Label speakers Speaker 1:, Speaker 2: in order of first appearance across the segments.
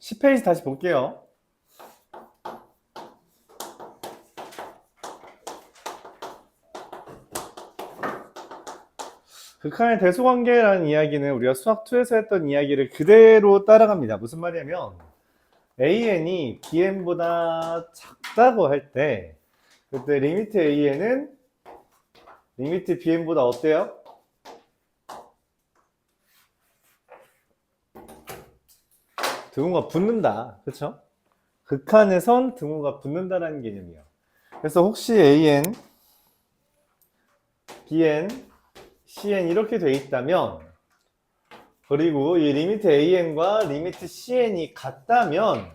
Speaker 1: 10페이지 다시 볼게요. 극한의 대소관계라는 이야기는 우리가 수학2에서 했던 이야기를 그대로 따라갑니다. 무슨 말이냐면 AN이 BN보다 작다고 할 때 그때 리미트 AN은 리미트 BN보다 어때요? 등호가 붙는다. 그렇죠? 극한에선 등호가 붙는다라는 개념이에요. 그래서 혹시 AN, BN, CN 이렇게 돼 있다면 그리고 이 리미트 AN과 리미트 CN이 같다면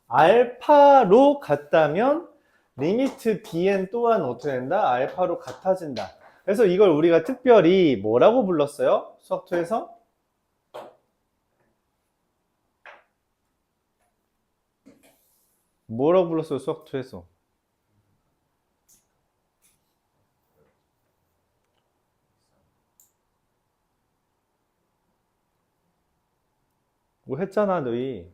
Speaker 1: 알파로 같다면 리미트 BN 또한 어떻게 된다? 알파로 같아진다. 그래서 이걸 우리가 특별히 뭐라고 불렀어요? 수학2에서? 뭐라고 불렀어요? 수학2에서? 뭐 했잖아 너희.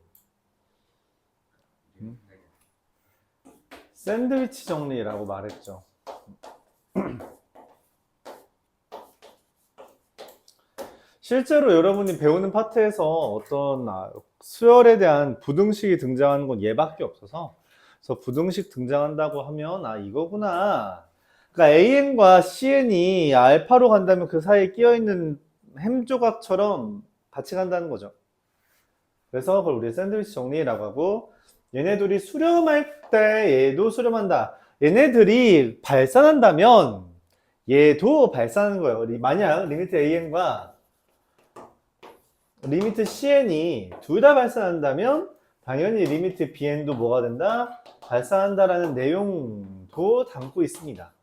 Speaker 1: 샌드위치 정리라고 말했죠. 실제로 여러분이 배우는 파트에서 어떤 수열에 대한 부등식이 등장하는 건 얘밖에 없어서 그래서 부등식 등장한다고 하면 이거구나. 그러니까 AN과 CN이 알파로 간다면 그 사이에 끼어있는 햄 조각처럼 같이 간다는 거죠. 그래서 그걸 우리 샌드위치 정리라고 하고 얘네 둘이 수렴할 때 얘도 수렴한다. 얘네들이 발산한다면 얘도 발산하는 거예요. 만약 리미트 AN과 리미트 CN이 둘 다 발산한다면 당연히 리미트 BN도 뭐가 된다? 발산한다라는 내용도 담고 있습니다.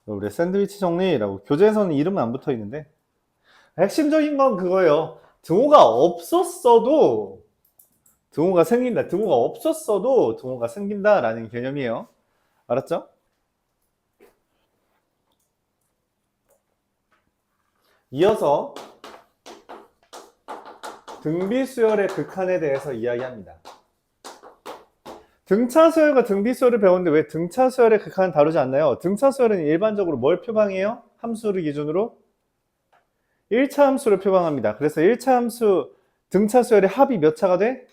Speaker 1: 우리 샌드위치 정리라고 교재에서는 이름은 안 붙어 있는데 핵심적인 건 그거예요. 등호가 없었어도 등호가 생긴다. 등호가 없었어도 등호가 생긴다라는 개념이에요. 알았죠? 이어서 등비수열의 극한에 대해서 이야기합니다. 등차수열과 등비수열을 배웠는데 왜 등차수열의 극한은 다루지 않나요? 등차수열은 일반적으로 뭘 표방해요? 함수를 기준으로? 1차 함수를 표방합니다. 그래서 1차 함수 등차수열의 합이 몇 차가 돼?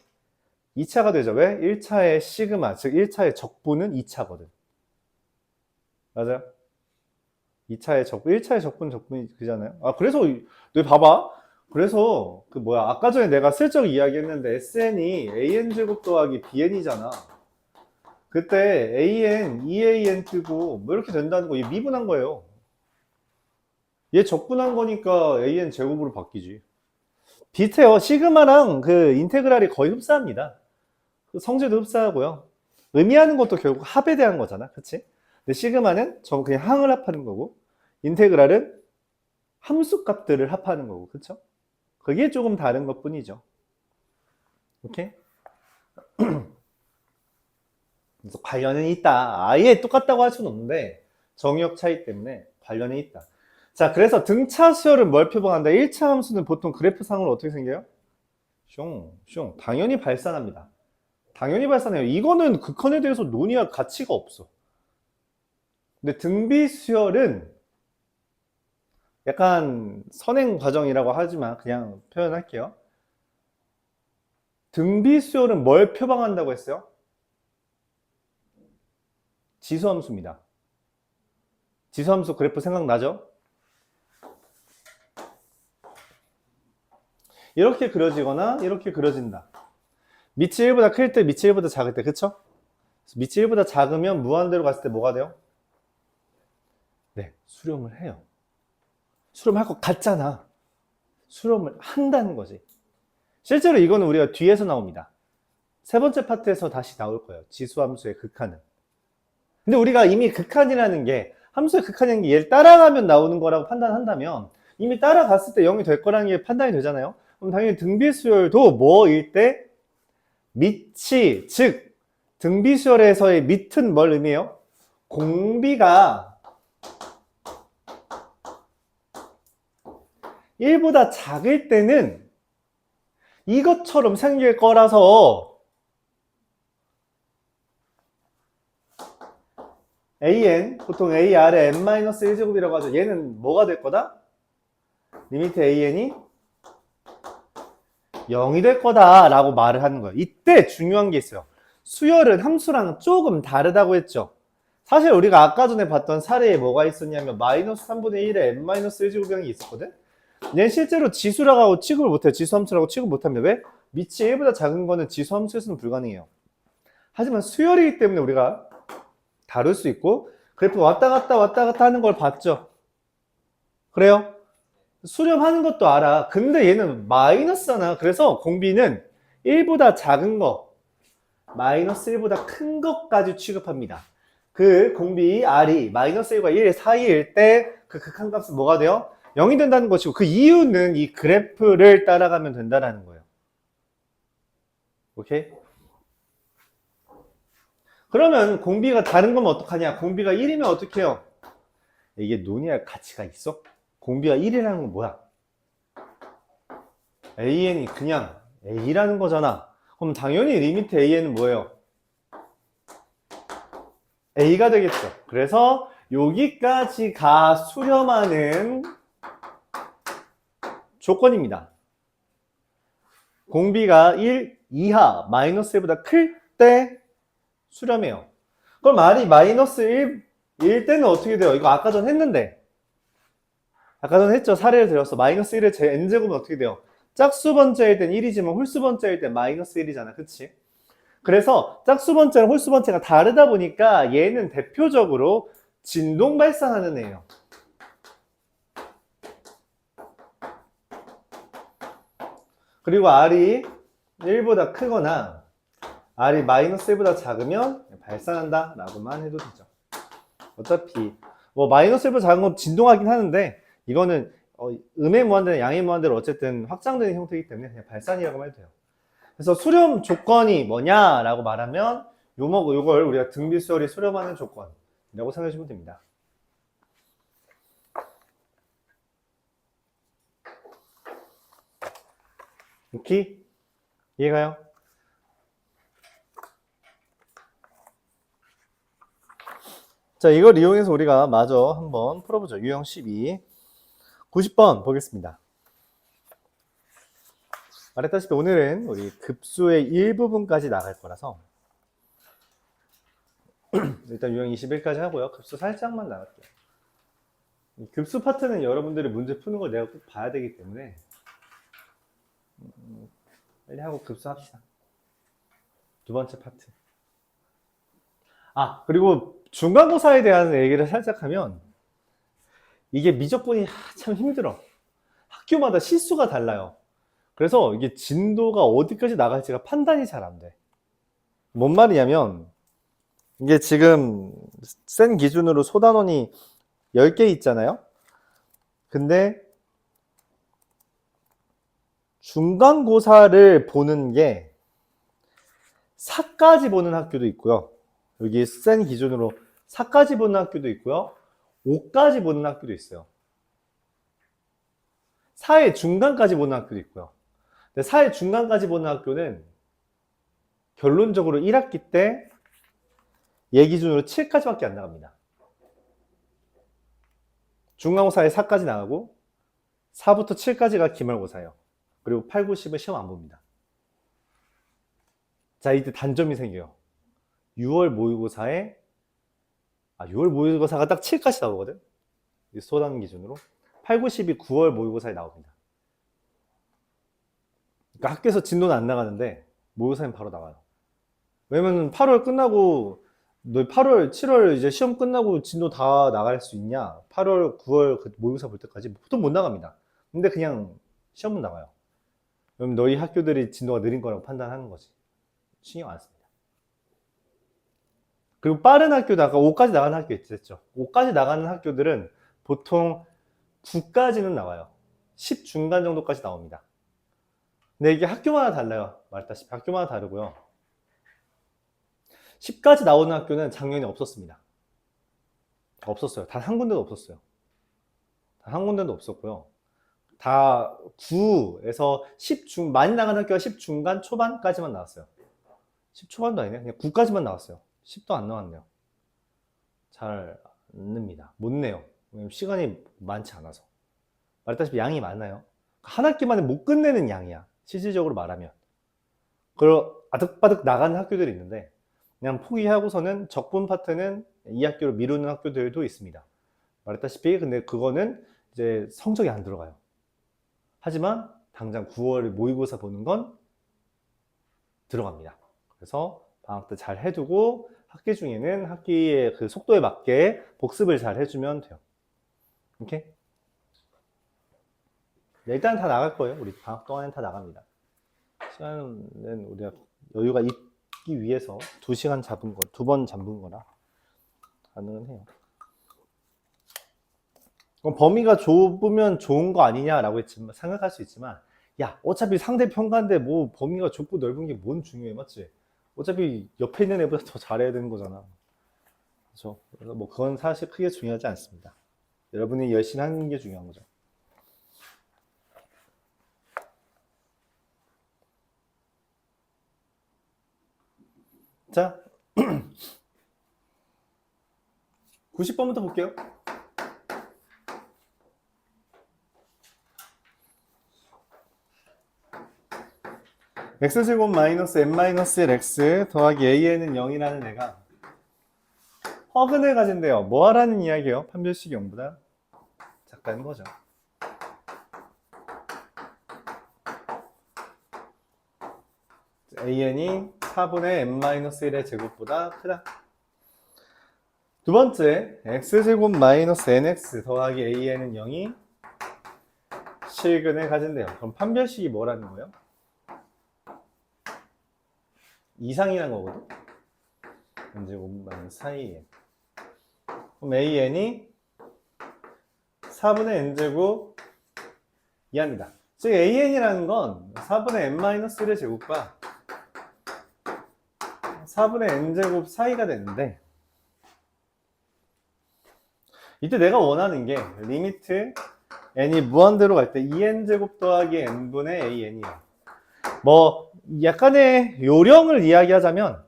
Speaker 1: 2차가 되죠. 왜? 1차의 시그마, 즉 1차의 적분은 2차거든. 맞아요? 1차의 적분이 그잖아요. 그래서 너 봐봐. 그래서 아까 전에 내가 슬쩍 이야기했는데 SN이 AN제곱 더하기 BN이잖아. 그때 AN, EAN 뜨고 뭐 이렇게 된다는 거, 얘 미분한 거예요. 얘 적분한 거니까 AN 제곱으로 바뀌지. 비슷해요. 시그마랑 그 인테그랄이 거의 흡사합니다. 그 성질도 흡사하고요. 의미하는 것도 결국 합에 대한 거잖아. 그치? 근데 시그마는 그냥 항을 합하는 거고, 인테그랄은 함수 값들을 합하는 거고, 그쵸? 그게 조금 다른 것 뿐이죠. 오케이? 그래서 관련은 있다. 아예 똑같다고 할 수는 없는데, 정의역 차이 때문에 관련이 있다. 자, 그래서 등차 수열은 뭘 표방한다? 1차 함수는 보통 그래프상으로 어떻게 생겨요? 슝. 당연히 발산합니다. 당연히 발산해요. 이거는 극한에 대해서 논의할 가치가 없어. 근데 등비수열은 약간 선행 과정이라고 하지만 그냥 표현할게요. 등비수열은 뭘 표방한다고 했어요? 지수함수입니다. 지수함수 그래프 생각나죠? 이렇게 그려지거나 이렇게 그려진다. 밑이 1보다 클 때, 밑이 1보다 작을 때, 그쵸? 밑이 1보다 작으면 무한대로 갔을 때 뭐가 돼요? 네, 수렴을 해요. 수렴할 것 같잖아. 수렴을 한다는 거지. 실제로 이거는 우리가 뒤에서 나옵니다. 세 번째 파트에서 다시 나올 거예요. 지수함수의 극한은. 근데 우리가 이미 극한이라는 게 함수의 극한이라는 게 얘를 따라가면 나오는 거라고 판단한다면 이미 따라갔을 때 0이 될 거라는 게 판단이 되잖아요. 그럼 당연히 등비수열도 뭐일 때 밑이, 즉 등비수열에서의 밑은 뭘 의미해요? 공비가 1보다 작을 때는 이것처럼 생길 거라서 an, 보통 ar에 n-1제곱이라고 하죠. 얘는 뭐가 될 거다? 리미트 an이 0이 될 거다 라고 말을 하는 거예요. 이때 중요한 게 있어요. 수열은 함수랑 조금 다르다고 했죠. 사실 우리가 아까 전에 봤던 사례에 뭐가 있었냐면 마이너스 3분의 1에 n-1제곱이라는 게 있었거든. 얘는 실제로 지수라고 취급을 못해요. 지수함수라고 취급 못합니다. 왜? 밑이 1보다 작은 거는 지수함수에서는 불가능해요. 하지만 수열이기 때문에 우리가 다룰 수 있고, 그래프 왔다 갔다 하는 걸 봤죠. 그래요? 수렴하는 것도 알아. 근데 얘는 마이너스잖아. 그래서 공비는 1보다 작은 거, 마이너스 1보다 큰 것까지 취급합니다. 그 공비 R이 마이너스 1과 1 사이일 때 그 극한값은 뭐가 돼요? 0이 된다는 것이고, 그 이유는 이 그래프를 따라가면 된다는 거예요. 오케이? 그러면 공비가 다른 거면 어떡하냐? 공비가 1이면 어떻게 해요? 이게 논의할 가치가 있어? 공비가 1이라는 건 뭐야? an이 그냥 a라는 거잖아. 그럼 당연히 리미트 an은 뭐예요? a가 되겠죠. 그래서 여기까지가 수렴하는 조건입니다. 공비가 1 이하 마이너스 1보다 클 때 수렴해요. 그럼 R이 마이너스 1일 때는 어떻게 돼요? 이거 아까 전 했는데, 아까 전 했죠. 사례를 들었어. 마이너스 1의 제 n제곱은 어떻게 돼요? 짝수 번째일 땐 1이지만 홀수 번째일 땐 마이너스 1이잖아. 그치? 그래서 짝수 번째랑 홀수 번째가 다르다 보니까 얘는 대표적으로 진동 발생하는 애예요. 그리고 R이 1보다 크거나 R이 마이너스 1보다 작으면 발산한다 라고만 해도 되죠. 어차피 뭐 마이너스 1보다 작은 건 진동하긴 하는데 이거는 음의 무한대나 양의 무한대로 어쨌든 확장되는 형태이기 때문에 그냥 발산이라고 해도 돼요. 그래서 수렴 조건이 뭐냐라고 말하면 요걸 우리가 등비수열이 수렴하는 조건이라고 생각해 주시면 됩니다. 오케이? 이해가요? 자, 이걸 이용해서 우리가 마저 한번 풀어보죠. 유형 12. 90번 보겠습니다. 말했다시피 오늘은 우리 급수의 일부분까지 나갈 거라서 일단 유형 21까지 하고요. 급수 살짝만 나갈게요. 급수 파트는 여러분들이 문제 푸는 걸 내가 꼭 봐야 되기 때문에 빨리 하고 급수 합시다. 두 번째 파트. 아, 그리고 중간고사에 대한 얘기를 살짝 하면 이게 미적분이 참 힘들어. 학교마다 실수가 달라요. 그래서 이게 진도가 어디까지 나갈지가 판단이 잘 안 돼. 뭔 말이냐면 이게 지금 센 기준으로 소단원이 10개 있잖아요. 근데 중간고사를 보는 게 4까지 보는 학교도 있고요. 여기 센 기준으로 4까지 보는 학교도 있고요. 5까지 보는 학교도 있어요. 4의 중간까지 보는 학교도 있고요. 근데 4의 중간까지 보는 학교는 결론적으로 1학기 때 얘 기준으로 7까지밖에 안 나갑니다. 중간고사에 4까지 나가고 4부터 7까지가 기말고사예요. 그리고 8, 9, 10은 시험 안 봅니다. 자, 이때 단점이 생겨요. 6월 모의고사에 6월 모의고사가 딱 7까지 나오거든. 소단 기준으로 8, 9, 10이 9월 모의고사에 나옵니다. 그러니까 학교에서 진도는 안 나가는데 모의고사는 바로 나와요. 왜냐면 8월 끝나고 너 8월, 7월 이제 시험 끝나고 진도 다 나갈 수 있냐? 8월, 9월 그 모의고사 볼 때까지 보통 못 나갑니다. 근데 그냥 시험은 나가요. 그럼 너희 학교들이 진도가 느린 거라고 판단하는 거지. 신경 안 씁니다. 그리고 빠른 학교도 아까 5까지 나가는 학교 있었죠. 5까지 나가는 학교들은 보통 9까지는 나와요. 10 중간 정도까지 나옵니다. 근데 이게 학교마다 달라요. 말했다시피 학교마다 다르고요. 10까지 나오는 학교는 작년에 없었습니다. 없었어요. 단 한 군데도 없었어요. 단 한 군데도 없었고요. 다 9에서 10중, 많이 나가는 학교가 10중간 초반까지만 나왔어요. 10초반도 아니네. 그냥 9까지만 나왔어요. 10도 안 나왔네요. 잘 안 냅니다. 못 내요. 왜냐면 시간이 많지 않아서. 말했다시피 양이 많아요. 한 학기만에 못 끝내는 양이야. 실질적으로 말하면. 그리고 아득바득 나가는 학교들이 있는데 그냥 포기하고서는 적분 파트는 2학기로 미루는 학교들도 있습니다. 말했다시피 근데 그거는 이제 성적이 안 들어가요. 하지만 당장 9월 모의고사 보는 건 들어갑니다. 그래서 방학 때 잘 해두고 학기 중에는 학기의 그 속도에 맞게 복습을 잘 해주면 돼요. 오케이? 네, 일단 다 나갈 거예요. 우리 방학 동안엔 다 나갑니다. 시간은 우리가 여유가 있기 위해서 2시간 잡은 거, 2번 잡은 거라 가능은 해요. 그럼 범위가 좁으면 좋은 거 아니냐라고 했지만, 생각할 수 있지만, 야, 어차피 상대 평가인데 뭐 범위가 좁고 넓은 게 뭔 중요해, 맞지? 어차피 옆에 있는 애보다 더 잘해야 되는 거잖아. 그렇죠? 그래서 뭐 그건 사실 크게 중요하지 않습니다. 여러분이 열심히 하는 게 중요한 거죠. 자, 90번부터 볼게요. x제곱 마이너스 n-1x 더하기 an은 0이라는 애가 허근을 가진대요. 뭐 하라는 이야기예요? 판별식 0보다 작다는 거죠. an이 4분의 n-1의 제곱보다 크다. 두 번째, x제곱 마이너스 nx 더하기 an은 0이 실근을 가진대요. 그럼 판별식이 뭐라는 거예요? 이상이란 거거든? n제곱 마이너스 4a. 그럼 an이 4분의 n제곱 이합니다. 즉 an이라는 건 4분의 n-1의 제곱과 4분의 n제곱 사이가 되는데 이때 내가 원하는 게 리미트 n이 무한대로 갈 때 2n제곱 더하기 n분의 an이에요. 뭐 약간의 요령을 이야기하자면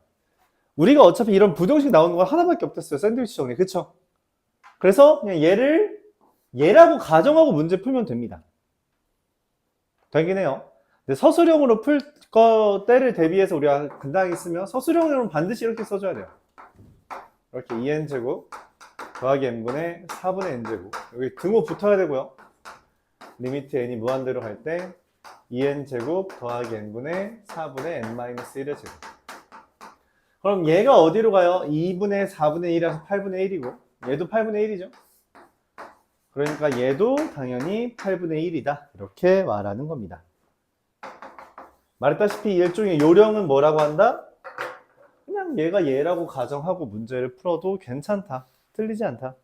Speaker 1: 우리가 어차피 이런 부등식 나오는 건 하나밖에 없었어요. 샌드위치 정리. 그쵸? 그래서 그냥 얘라고 가정하고 문제 풀면 됩니다. 되긴 해요. 근데 서술형으로 풀 거 때를 대비해서 우리가 간단하게 쓰면 서술형으로는 반드시 이렇게 써줘야 돼요. 이렇게 2n제곱 더하기 n분의 4분의 n제곱. 여기 등호 붙어야 되고요. 리미트 n이 무한대로 갈 때 2n제곱 더하기 n분의 4분의 n-1의 제곱. 그럼 얘가 어디로 가요? 2분의 4분의 1이라서 8분의 1이고 얘도 8분의 1이죠. 그러니까 얘도 당연히 8분의 1이다. 이렇게 말하는 겁니다. 말했다시피 일종의 요령은 뭐라고 한다? 그냥 얘가 얘라고 가정하고 문제를 풀어도 괜찮다. 틀리지 않다.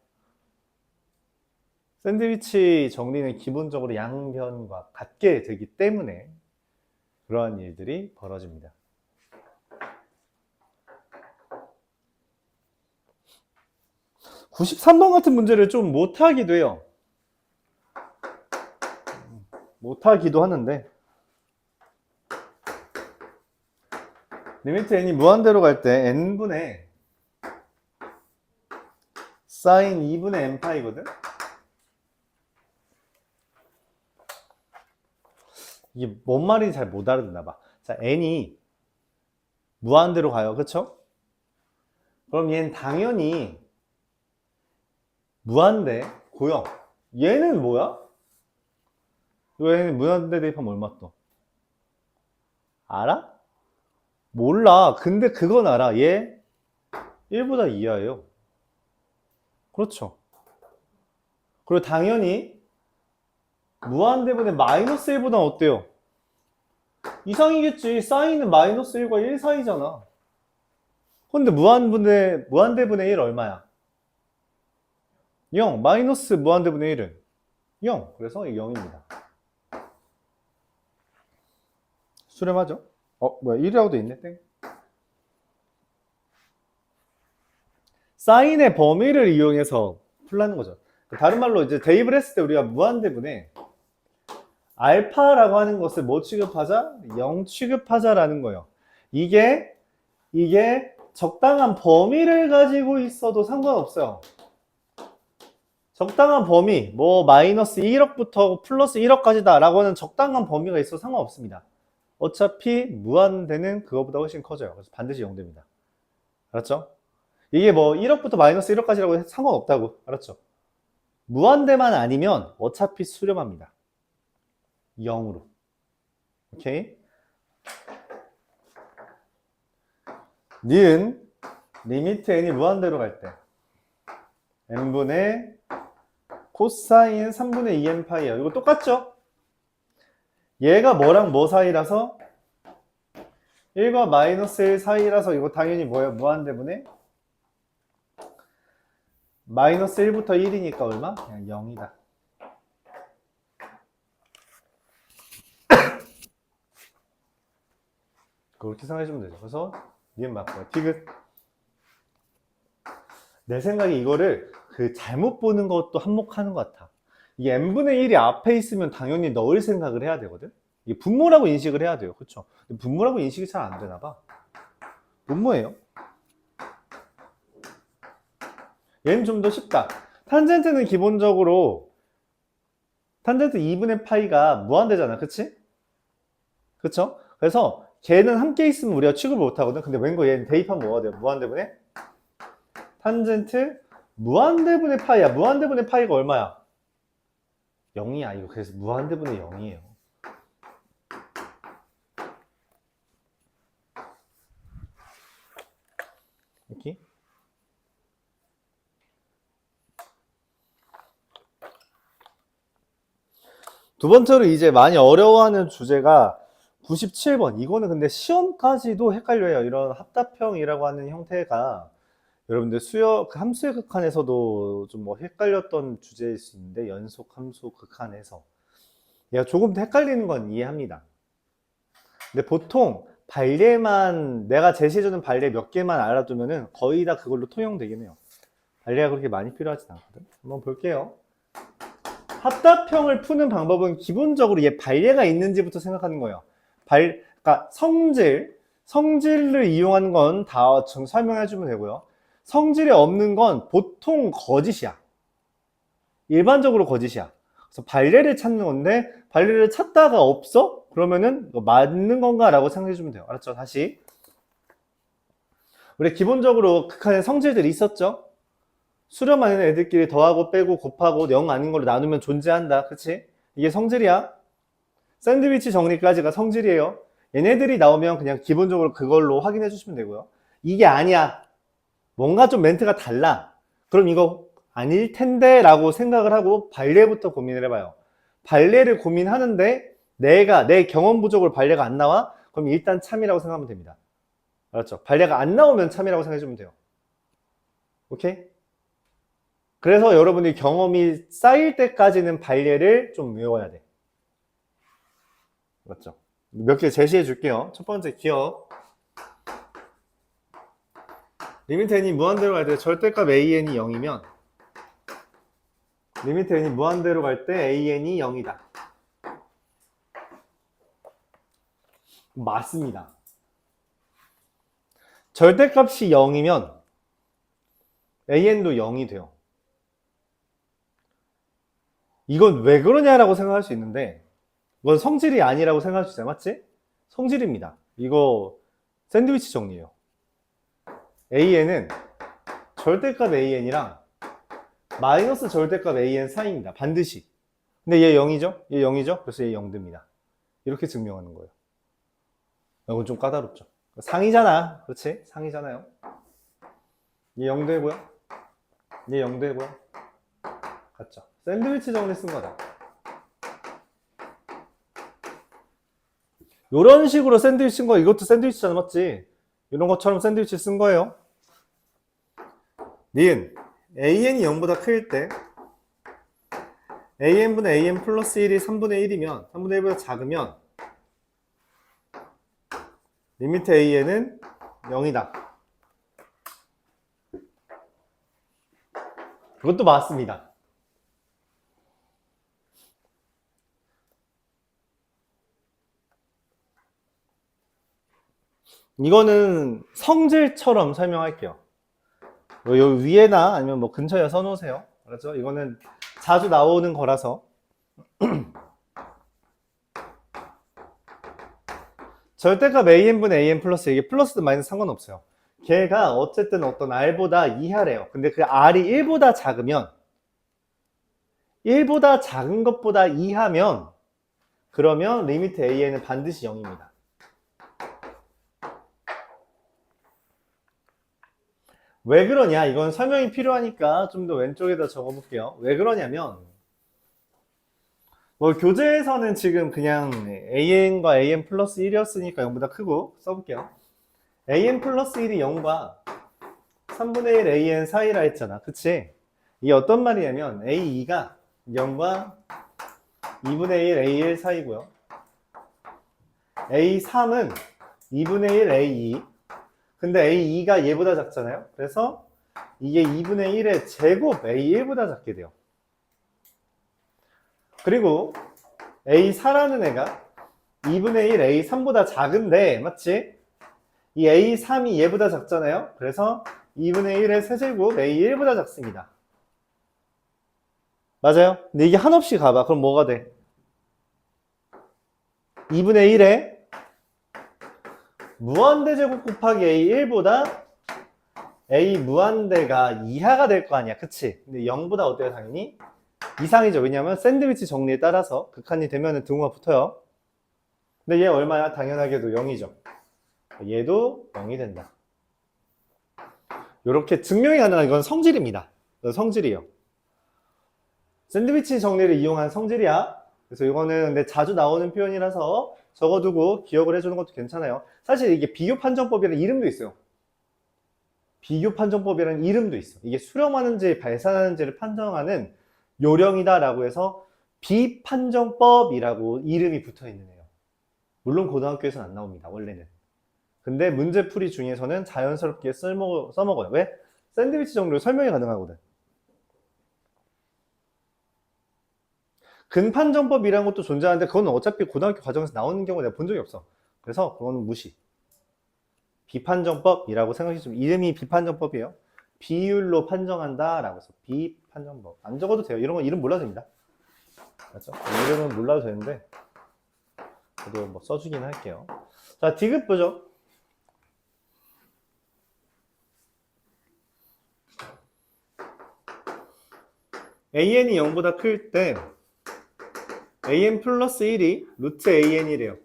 Speaker 1: 샌드위치 정리는 기본적으로 양변과 같게 되기 때문에 그러한 일들이 벌어집니다. (93번) 같은 문제를 좀 못하기도 해요. 못하기도 하는데 리미트 n이 무한대로 갈 때 n분의 사인 2분의 n파이거든? 이게 뭔 말인지 잘 못 알아듣나 봐. 자, n이 무한대로 가요. 그쵸? 그럼 얘는 당연히 무한대 고요. 얘는 뭐야? 얘는 무한대 대입하면 얼마 또? 알아? 몰라. 근데 그건 알아. 얘 1보다 이하예요. 그렇죠. 그리고 당연히 무한대분의 마이너스 1보다 어때요? 이상이겠지. 사인은 마이너스 1과 1 사이잖아. 근데 무한대분의 1 얼마야? 0. 마이너스 무한대분의 1은 0. 그래서 0입니다. 수렴하죠? 뭐야, 1이라고 돼 있네, 땡. 사인의 범위를 이용해서 풀라는 거죠. 다른 말로 이제 대입을 했을 때 우리가 무한대분의 알파라고 하는 것을 뭐 취급하자? 0 취급하자라는 거예요. 이게 적당한 범위를 가지고 있어도 상관없어요. 적당한 범위, 뭐 마이너스 1억부터 플러스 1억까지다 라고 하는 적당한 범위가 있어도 상관없습니다. 어차피 무한대는 그거보다 훨씬 커져요. 그래서 반드시 0대입니다. 알았죠? 이게 뭐 1억부터 마이너스 1억까지라고 해도 상관없다고. 알았죠? 무한대만 아니면 어차피 수렴합니다. 0으로. 오케이? 니은 리미트 n이 무한대로 갈 때 n분의 코사인 3분의 2n 파이예요. 이거 똑같죠? 얘가 뭐랑 뭐 사이라서 1과 마이너스 1 사이라서 이거 당연히 뭐예요? 무한대분의 마이너스 1부터 1이니까 얼마? 그냥 0이다. 그렇게 생각해주면 되죠. 그래서 니은 맞고요. 디귿. 내 생각에 이거를 잘못 보는 것도 한몫하는 것 같아. 이게 n분의 1이 앞에 있으면 당연히 넣을 생각을 해야 되거든. 이게 분모라고 인식을 해야 돼요. 그렇죠? 분모라고 인식이 잘 안 되나 봐. 분모예요. 얘는 좀 더 쉽다. 탄젠트는 기본적으로 탄젠트 2분의 파이가 무한대잖아. 그치? 그쵸? 그래서 걔는 함께 있으면 우리가 취급을 못하거든. 근데 왠거 얘는 대입하면 뭐가 돼요? 무한대분의 탄젠트 무한대분의 파이야. 무한대분의 파이가 얼마야? 0이야. 이거 그래서 무한대분의 0이에요. 이렇게. 두 번째로 이제 많이 어려워하는 주제가 97번. 이거는 근데 시험까지도 헷갈려요. 이런 합답형이라고 하는 형태가 여러분들 함수의 극한에서도 좀 뭐 헷갈렸던 주제일 수 있는데, 연속 함수 극한에서 얘가 조금 더 헷갈리는 건 이해합니다. 근데 보통 발례만, 내가 제시해주는 발례 몇 개만 알아두면은 거의 다 그걸로 통용되긴 해요. 발례가 그렇게 많이 필요하진 않거든. 한번 볼게요. 합답형을 푸는 방법은 기본적으로 얘 발례가 있는지부터 생각하는 거예요. 그러니까 성질을 이용하는 건 다 설명해주면 되고요. 성질이 없는 건 보통 거짓이야. 일반적으로 거짓이야. 그래서 발례를 찾는 건데, 발례를 찾다가 없어? 그러면은 이거 맞는 건가? 라고 생각해주면 돼요. 알았죠? 다시. 우리 기본적으로 극한에 성질들이 있었죠? 수렴하는 애들끼리 더하고 빼고 곱하고 0 아닌 걸로 나누면 존재한다. 그치? 이게 성질이야. 샌드위치 정리까지가 성질이에요. 얘네들이 나오면 그냥 기본적으로 그걸로 확인해 주시면 되고요. 이게 아니야. 뭔가 좀 멘트가 달라. 그럼 이거 아닐 텐데 라고 생각을 하고 발례부터 고민을 해봐요. 발례를 고민하는데 내 경험 부족으로 발례가 안 나와? 그럼 일단 참이라고 생각하면 됩니다. 알았죠? 발례가 안 나오면 참이라고 생각해주면 돼요. 오케이? 그래서 여러분이 경험이 쌓일 때까지는 발례를 좀 외워야 돼. 맞죠? 몇 개 제시해 줄게요. 첫 번째 기억. 리미트 n이 무한대로 갈 때 절대값 an이 0이면 리미트 n이 무한대로 갈 때 an이 0이다. 맞습니다. 절대값이 0이면 an도 0이 돼요. 이건 왜 그러냐라고 생각할 수 있는데, 이건 성질이 아니라고 생각할 수 있어요. 맞지? 성질입니다. 이거 샌드위치 정리예요. an은 절대값 an이랑 마이너스 절대값 an 사이입니다. 반드시. 근데 얘 0이죠? 얘 0이죠? 그래서 얘 0됩니다. 이렇게 증명하는 거예요. 이건 좀 까다롭죠. 상이잖아. 그렇지? 상이잖아요. 얘 0되고요. 얘 0되고요. 같죠? 샌드위치 정리 쓴 거다. 이런 식으로 샌드위치 쓴 거, 이것도 샌드위치잖아. 맞지? 이런 것처럼 샌드위치 쓴 거예요. 니은 an이 0보다 클 때 an분의 an 플러스 1이 3분의 1이면 3분의 1보다 작으면 리미트 an은 0이다. 그것도 맞습니다. 이거는 성질처럼 설명할게요. 여기 위에나 아니면 뭐 근처에 써놓으세요. 그렇죠? 이거는 자주 나오는 거라서. 절대값 an분의 an 플러스 이게 플러스든 마이너스 상관없어요. 걔가 어쨌든 어떤 r보다 이하래요. 근데 그 r이 1보다 작으면 1보다 작은 것보다 이하면 그러면 리미트 an은 반드시 0입니다. 왜 그러냐? 이건 설명이 필요하니까 좀 더 왼쪽에다 적어볼게요. 왜 그러냐면 뭐 교재에서는 지금 그냥 an과 an 플러스 1이었으니까 0보다 크고 써볼게요. an 플러스 1이 0과 3분의 1 an 사이라 했잖아. 그치? 이게 어떤 말이냐면 a2가 0과 2분의 1 a1 사이고요. a3은 2분의 1 a2. 근데 a2가 얘보다 작잖아요. 그래서 이게 2분의 1의 제곱 a1보다 작게 돼요. 그리고 a4라는 애가 2분의 1 a3보다 작은데 맞지? 이 a3이 얘보다 작잖아요. 그래서 2분의 1의 세제곱 a1보다 작습니다. 맞아요? 근데 이게 한없이 가봐. 그럼 뭐가 돼? 2분의 1에 무한대제곱 곱하기 a1보다 a 무한대가 이하가 될 거 아니야. 그치? 근데 0보다 어때요? 당연히 이상이죠. 왜냐하면 샌드위치 정리에 따라서 극한이 되면 등호가 붙어요. 근데 얘 얼마야? 당연하게도 0이죠. 얘도 0이 된다. 이렇게 증명이 가능한 이건 성질입니다. 성질이에요. 샌드위치 정리를 이용한 성질이야. 그래서 이거는 근데 자주 나오는 표현이라서 적어두고 기억을 해주는 것도 괜찮아요. 사실 이게 비교 판정법이라는 이름도 있어요. 비교 판정법이라는 이름도 있어. 이게 수렴하는지 발산하는지를 판정하는 요령이다라고 해서 비판정법이라고 이름이 붙어 있는 애요. 물론 고등학교에서는 안 나옵니다. 원래는. 근데 문제풀이 중에서는 자연스럽게 써먹어요. 왜? 샌드위치 정도로 설명이 가능하거든. 근판정법이라는 것도 존재하는데 그건 어차피 고등학교 과정에서 나오는 경우 내가 본 적이 없어. 그래서 그거는 무시. 비판정법이라고 생각해주시면 이름이 비판정법이에요. 비율로 판정한다 라고 해서 비판정법. 안 적어도 돼요. 이런 거 이름 몰라도 됩니다. 맞죠? 이름은 몰라도 되는데 저도 뭐 써주긴 할게요. 자, 디귿 보죠. an이 0보다 클 때 an 플러스 1이 루트 an이래요.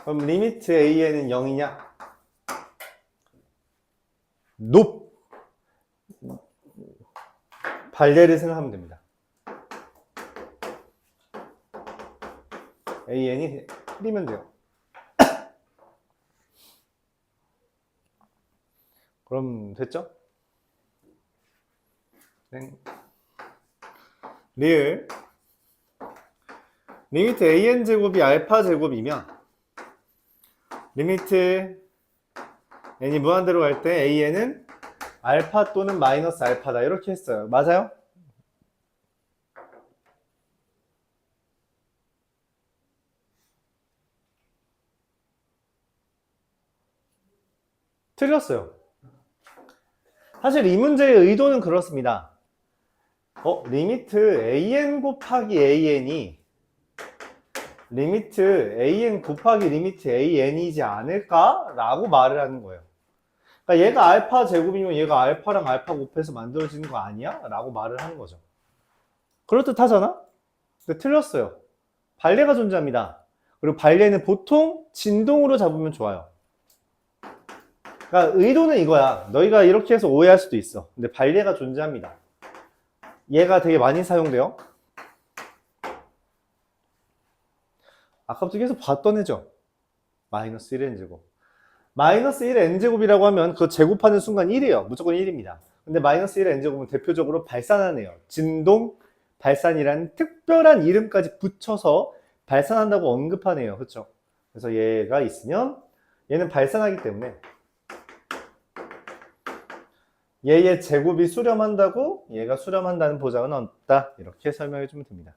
Speaker 1: 그럼 리미트 an은 0이냐? 높! 발레를 생각하면 됩니다. an이 틀리면 돼요. 그럼 됐죠? 리을 리미트 an 제곱이 알파 제곱이면 리미트 n이 무한대로 갈 때 an은 알파 또는 마이너스 알파다 이렇게 했어요. 맞아요? 틀렸어요. 사실 이 문제의 의도는 그렇습니다. 리미트 an 곱하기 an이 리미트 an 곱하기 리미트 an이지 않을까? 라고 말을 하는 거예요. 그러니까 얘가 알파 제곱이면 얘가 알파랑 알파 곱해서 만들어지는 거 아니야? 라고 말을 하는 거죠. 그럴듯 하잖아? 근데 틀렸어요. 발레가 존재합니다. 그리고 발레는 보통 진동으로 잡으면 좋아요. 그러니까 의도는 이거야. 너희가 이렇게 해서 오해할 수도 있어. 근데 발레가 존재합니다. 얘가 되게 많이 사용돼요. 아까부터 계속 봤던 애죠. 마이너스 1의 n제곱. 마이너스 1의 n제곱이라고 하면 그거 제곱하는 순간 1이에요. 무조건 1입니다. 근데 마이너스 1의 n제곱은 대표적으로 발산하는 애요. 진동 발산이라는 특별한 이름까지 붙여서 발산한다고 언급하네요. 그렇죠? 그래서 얘가 있으면 얘는 발산하기 때문에 얘의 제곱이 수렴한다고 얘가 수렴한다는 보장은 없다. 이렇게 설명해 주면 됩니다.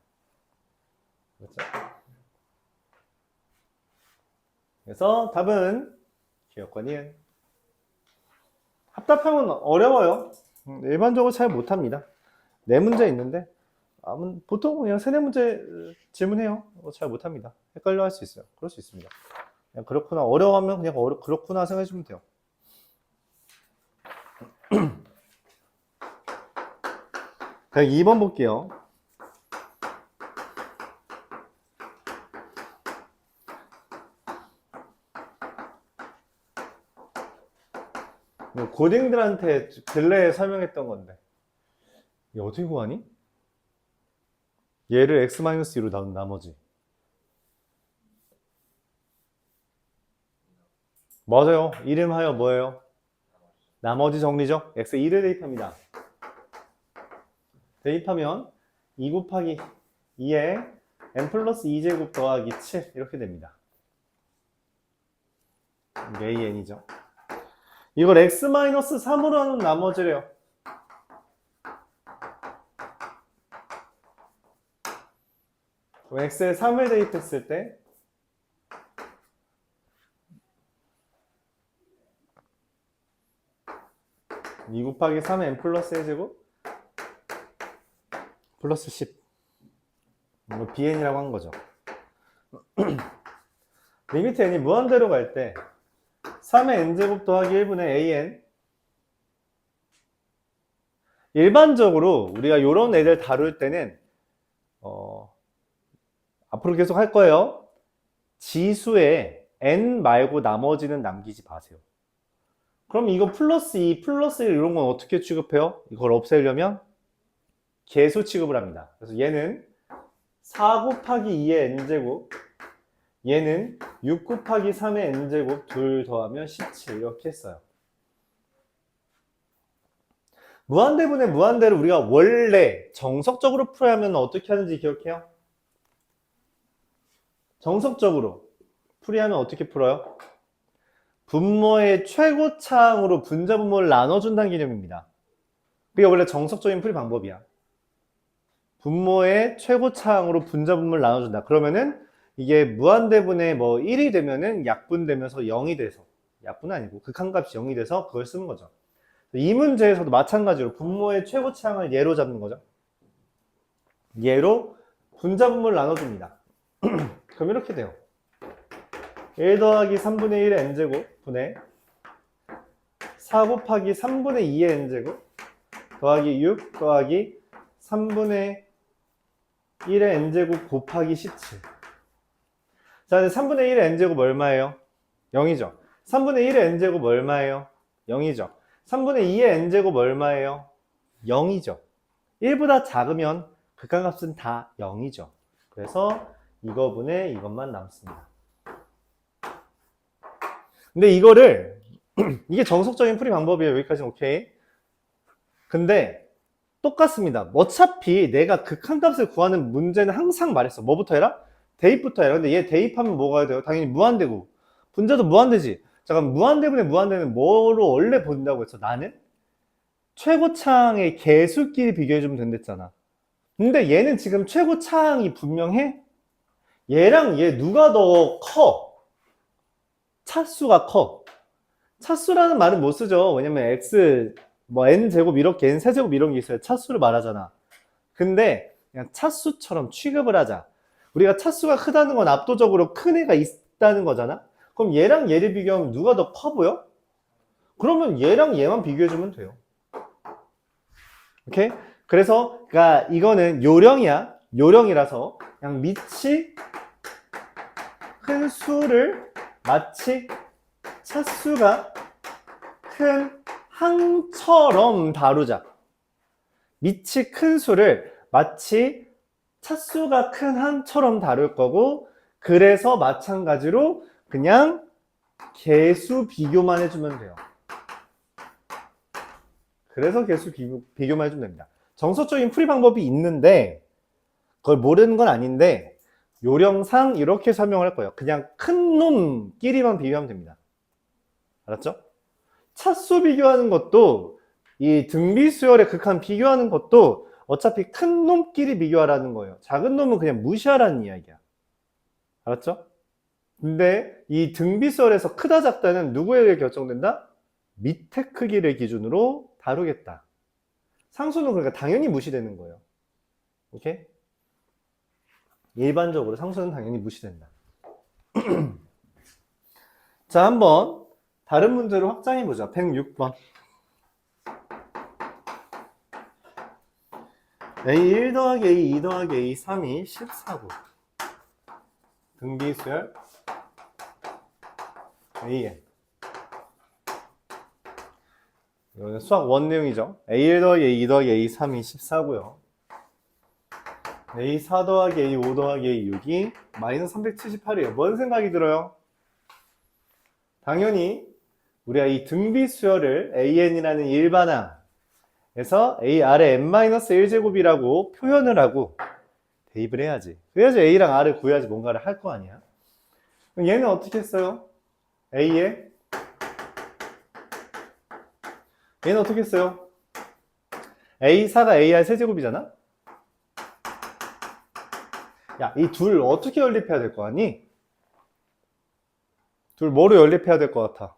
Speaker 1: 그렇죠? 그래서 답은 기억과 니은. 합답형은 어려워요. 일반적으로 잘 못합니다. 4문제 있는데 보통 그냥 3, 4문제 질문해요. 잘 못합니다. 헷갈려 할 수 있어요. 그럴 수 있습니다. 그냥 그렇구나, 어려워하면 그냥 그렇구나 생각해주면 돼요. 그냥 2번 볼게요. 고딩들한테 근래에 설명했던 건데 이게 어떻게 구하니? 얘를 x-2로 나눈 나머지. 맞아요. 이름하여 뭐예요? 나머지 정리죠. x2를 대입합니다. 대입하면 2 곱하기 2에 n 플러스 2제곱 더하기 7 이렇게 됩니다. 이게 an이죠. 이걸 x-3으로 하는 나머지래요. 그럼 x에 3을 대입했을 때 2 곱하기 3의 n 플러스 1제곱 플러스 10. 이거 bn이라고 한 거죠. 리미트 n이 무한대로 갈 때 3의 n제곱 더하기 1분의 an. 일반적으로 우리가 이런 애들 다룰 때는 앞으로 계속 할 거예요. 지수에 n 말고 나머지는 남기지 마세요. 그럼 이거 플러스 2, 플러스 1 이런 건 어떻게 취급해요? 이걸 없애려면 개수 취급을 합니다. 그래서 얘는 4 곱하기 2의 n제곱, 얘는 6 곱하기 3의 n제곱 둘 더하면 17 이렇게 했어요. 무한대분의 무한대를 우리가 원래 정석적으로 풀어야 하면 어떻게 하는지 기억해요? 정석적으로 풀이하면 어떻게 풀어요? 분모의 최고차항으로 분자 분모를 나눠준다는 개념입니다. 그게 원래 정석적인 풀이 방법이야. 분모의 최고차항으로 분자 분모를 나눠준다. 그러면은 이게 무한대분의 뭐 1이 되면은 약분되면서 0이 돼서, 약분은 아니고 극한값이 0이 돼서 그걸 쓰는 거죠. 이 문제에서도 마찬가지로 분모의 최고차항을 얘로 잡는 거죠. 얘로 분자 분모를 나눠줍니다. 그럼 이렇게 돼요. 1 더하기 3분의 1의 n제곱 분의 4 곱하기 3분의 2의 n제곱 더하기 6 더하기 3분의 1의 n제곱 곱하기 17. 자, 이제 3분의 1의 n제곱 얼마예요? 0이죠. 3분의 1의 n제곱 얼마예요? 0이죠. 3분의 2의 n제곱 얼마예요? 0이죠. 1보다 작으면 극한값은 다 0이죠. 그래서 이거분의 이것만 남습니다. 근데 이거를 이게 정석적인 풀이 방법이에요. 여기까지는 오케이. 근데 똑같습니다. 어차피 내가 극한값을 구하는 문제는 항상 말했어. 뭐부터 해라? 대입부터 해라. 근데 얘 대입하면 뭐가 돼요? 당연히 무한대고 분자도 무한대지. 잠깐, 무한대분의 무한대는 뭐로 원래 본다고 했어? 나는 최고차항의 개수끼리 비교해주면 된댔잖아. 근데 얘는 지금 최고차항이 분명해? 얘랑 얘 누가 더 커? 차수가 커. 차수라는 말은 못 쓰죠. 왜냐면 x 뭐 n제곱 이렇게 n 세제곱 이런 게 있어요. 차수를 말하잖아. 근데 그냥 차수처럼 취급을 하자. 우리가 차수가 크다는 건 압도적으로 큰 애가 있다는 거잖아. 그럼 얘랑 얘를 비교하면 누가 더 커 보여? 그러면 얘랑 얘만 비교해주면 돼요. 오케이? 그래서 그러니까 이거는 요령이야. 요령이라서 그냥 밑이 큰 수를 마치 차수가 큰 항처럼 다루자. 밑이 큰 수를 마치 차수가 큰 항처럼 다룰 거고, 그래서 마찬가지로 그냥 개수 비교만 해주면 돼요. 그래서 개수 비교만 해주면 됩니다. 정석적인 풀이 방법이 있는데 그걸 모르는 건 아닌데 요령상 이렇게 설명을 할 거예요. 그냥 큰 놈끼리만 비교하면 됩니다. 알았죠? 차수 비교하는 것도 이 등비수열의 극한 비교하는 것도 어차피 큰 놈끼리 비교하라는 거예요. 작은 놈은 그냥 무시하라는 이야기야. 알았죠? 근데 이 등비수열에서 크다 작다는 누구에 의해 결정된다? 밑에 크기를 기준으로 다루겠다. 상수는 그러니까 당연히 무시되는 거예요. 오케이? 일반적으로 상수는 당연히 무시된다. 자, 한번 다른 문제로 확장해 보자. 106번. A1 더하기 A2 더하기 A3이 14고 등비수열 AN. 이거는 수학 원 내용이죠. A1 더하기 A2 더하기 A3이 14고요. A4 더하기 A5 더하기 A6이 마이너스 378이에요. 뭔 생각이 들어요? 당연히 우리가 이 등비수열을 AN이라는 일반항에서 A 아래 n-1제곱이라고 표현을 하고 대입을 해야지. 그래야지 A랑 R을 구해야지 뭔가를 할 거 아니야. 그럼 얘는 어떻게 했어요? A에 얘는 어떻게 했어요? A4가 AR 세제곱이잖아? 야, 이 둘 어떻게 연립해야 될 거 아니? 둘 뭐로 연립해야 될 것 같아?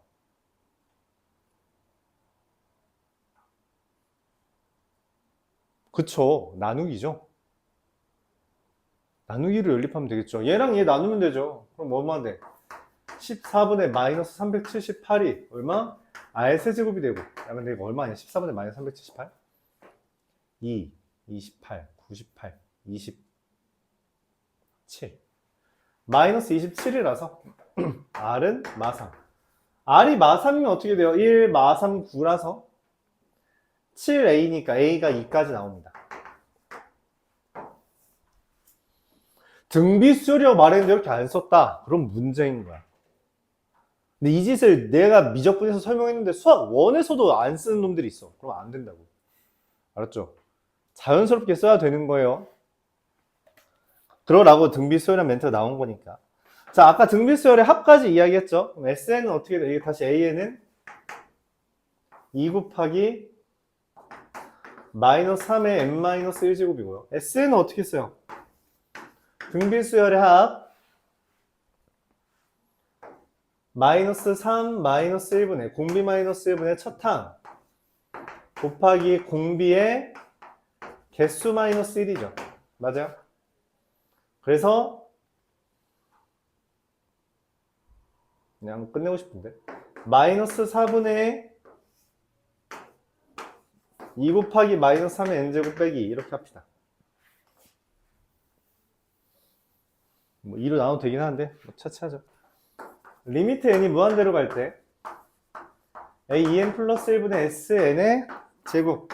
Speaker 1: 그쵸. 나누기죠. 나누기로 연립하면 되겠죠. 얘랑 얘 나누면 되죠. 그럼 뭐만 돼? 14분의 마이너스 378이 얼마? R 세제곱이 되고. 야, 근데 이거 얼마냐? 14분의 마이너스 378? 2, 28, 98, 27. 마이너스 27이라서 R은 마삼. R이 마삼이면 어떻게 돼요? 1, 마삼, 9라서 7A니까 A가 2까지 나옵니다. 등비수열이라고 말했는데 이렇게 안 썼다. 그럼 문제인 거야. 근데 이 짓을 내가 미적분에서 설명했는데 수학 1에서도 안 쓰는 놈들이 있어. 그럼 안 된다고. 알았죠? 자연스럽게 써야 되는 거예요. 그러라고 등비수열이라는 멘트가 나온 거니까. 자, 아까 등비수열의 합까지 이야기했죠? 그럼 SN은 어떻게 돼? 이게 다시 AN은 2 곱하기 마이너스 3의 n-1제곱이고요. SN은 어떻게 써요? 등비수열의 합 마이너스 3 마이너스 1분의 공비 마이너스 1분의 첫 항 곱하기 공비의 개수 마이너스 1이죠. 맞아요? 그래서 그냥 끝내고 싶은데 마이너스 4분의 2 곱하기 마이너스 3의 n제곱 빼기 이렇게 합시다. 뭐 2로 나눠도 되긴 하는데 뭐 차치하죠. 리미트 n이 무한대로 갈 때 a2n 플러스 1분의 sn의 제곱.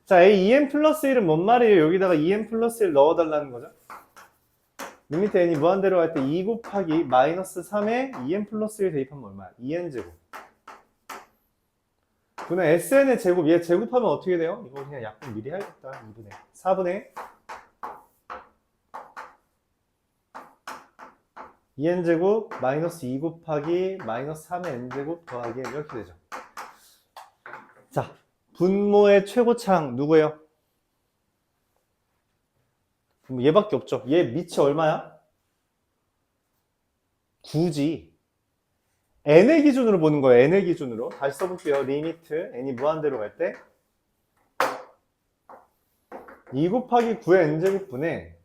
Speaker 1: 자, a2n 플러스 1은 뭔 말이에요? 여기다가 2n 플러스 1 넣어달라는 거죠. 리미트 n이 무한대로 갈 때 2 곱하기 마이너스 3에 2n 플러스 1 대입하면 얼마야? 2n 제곱. 그러면 sn의 제곱, 얘 제곱하면 어떻게 돼요? 이거 그냥 약분 미리 해야겠다. 2분의 4분의 2n제곱 마이너스 2 곱하기 마이너스 3의 n제곱 더하기 이렇게 되죠. 자, 분모의 최고창 누구예요? 얘밖에 없죠. 얘 밑이 얼마야? 9지. n의 기준으로 보는 거예요. n의 기준으로. 다시 써볼게요. 리미트 n이 무한대로 갈 때 2 곱하기 9의 n제곱분의